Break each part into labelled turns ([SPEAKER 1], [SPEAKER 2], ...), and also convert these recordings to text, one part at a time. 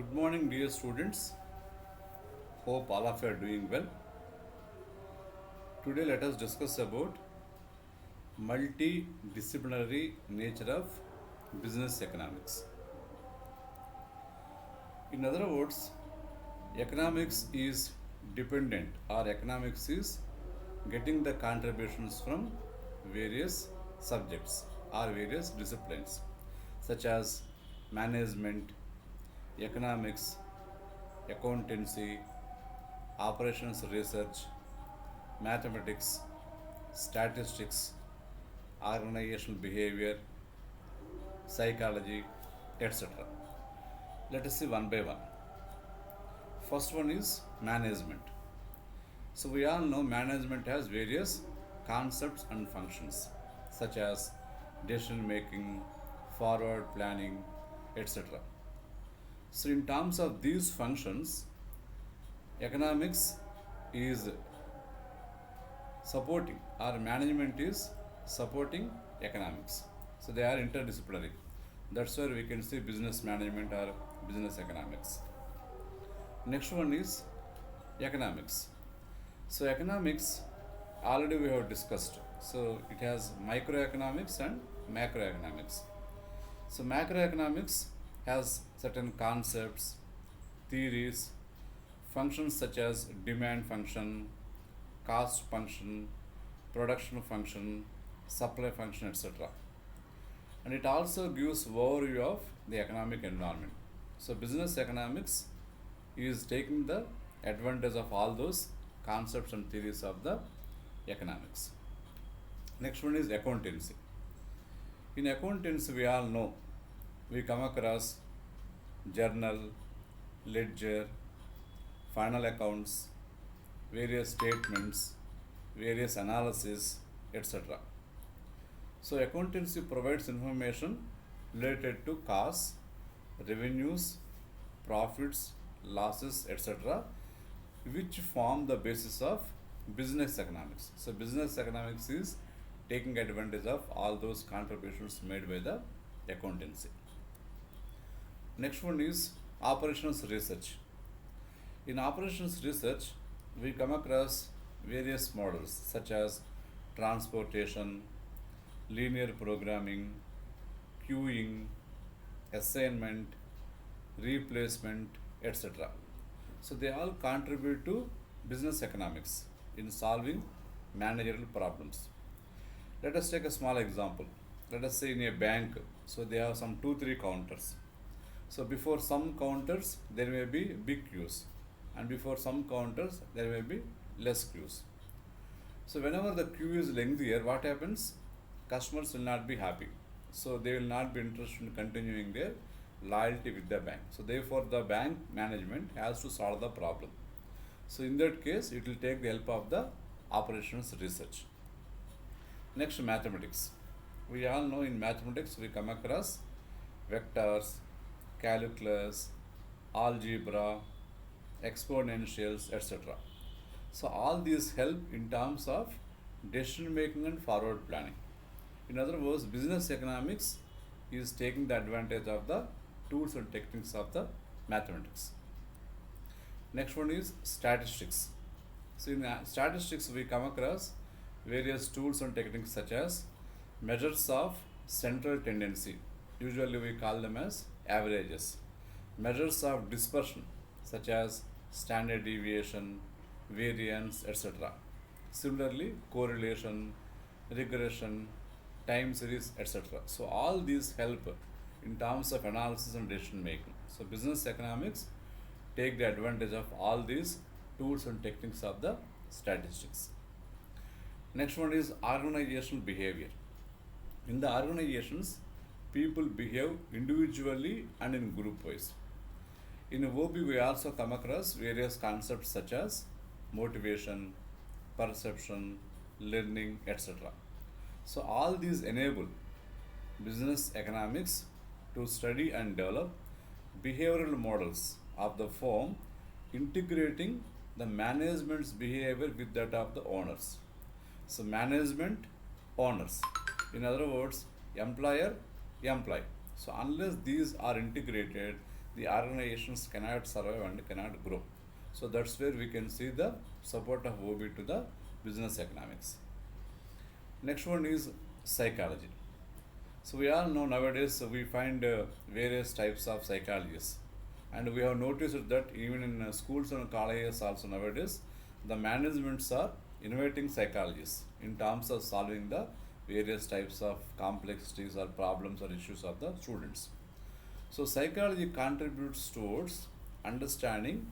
[SPEAKER 1] Good morning, dear students. Hope all of you are doing well. Today, let us discuss about multidisciplinary nature of business economics. In other words, economics is dependent, or economics is getting the contributions from various subjects or various disciplines, such as management, economics, accountancy, operations research, mathematics, statistics, organizational behavior, psychology, etc. Let us see one by one. First one is management. So we all know management has various concepts and functions such as decision making, forward planning, etc. So in terms of these functions, economics is supporting, or management is supporting economics. So they are interdisciplinary. That's where we can see business management or business economics. Next one is economics. So economics already we have discussed. So it has microeconomics and macroeconomics. So macroeconomics has certain concepts, theories, functions such as demand function, cost function, production function, supply function, etc. And it also gives overview of the economic environment. So business economics is taking the advantage of all those concepts and theories of the economics. Next one is accountancy. In accountancy, we all know we come across journal, ledger, final accounts, various statements, various analysis, etc. So accountancy provides information related to costs, revenues, profits, losses, etc., which form the basis of business economics. So business economics is taking advantage of all those contributions made by the accountancy. Next one is operations research. In operations research, we come across various models such as transportation, linear programming, queuing, assignment, replacement, etc. So they all contribute to business economics in solving managerial problems. Let us take a small example. Let us say in a bank, so they have some 2 3 counters. So before some counters there may be big queues, and before some counters there may be less queues. So whenever the queue is lengthier, what happens? Customers will not be happy. So they will not be interested in continuing their loyalty with the bank. So therefore the bank management has to solve the problem. So in that case, it will take the help of the operations research. Next, mathematics. We all know in mathematics we come across vectors, calculus, algebra, exponentials, etc. So all these help in terms of decision making and forward planning. In other words, business economics is taking the advantage of the tools and techniques of the mathematics. Next one is statistics. So in statistics, we come across various tools and techniques such as measures of central tendency. Usually we call them as averages. Measures of dispersion such as standard deviation, variance, etc. Similarly, correlation, regression, time series, etc. So all these help in terms of analysis and decision making. So business economics take the advantage of all these tools and techniques of the statistics. Next one is organizational behavior. In the organizations, people behave individually and in group wise. In OB, we also come across various concepts such as motivation, perception, learning, etc. So all these enable business economics to study and develop behavioral models of the firm, integrating the management's behavior with that of the owners. So management, owners. In other words, employer, employee. So unless these are integrated, the organizations cannot survive and cannot grow. So that's where we can see the support of OB to the business economics. Next one is psychology. So we all know nowadays we find various types of psychologists, and we have noticed that even in schools and colleges also nowadays, the managements are innovating psychologists in terms of solving the various types of complexities or problems or issues of the students. So psychology contributes towards understanding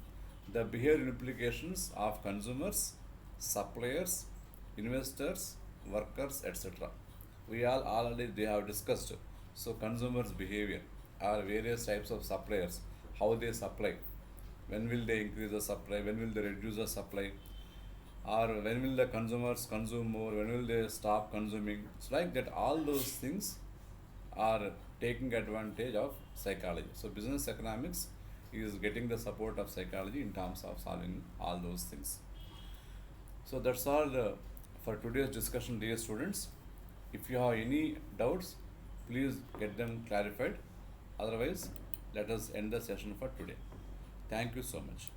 [SPEAKER 1] the behavioral implications of consumers, suppliers, investors, workers, etc. We all already they have discussed. So consumers' behavior or various types of suppliers, how they supply, when will they increase the supply, when will they reduce the supply, or when will the consumers consume more, when will they stop consuming. It's like that all those things are taking advantage of psychology. So business economics is getting the support of psychology in terms of solving all those things. So that's all for today's discussion, dear students. If you have any doubts, please get them clarified. Otherwise, let us end the session for today. Thank you so much.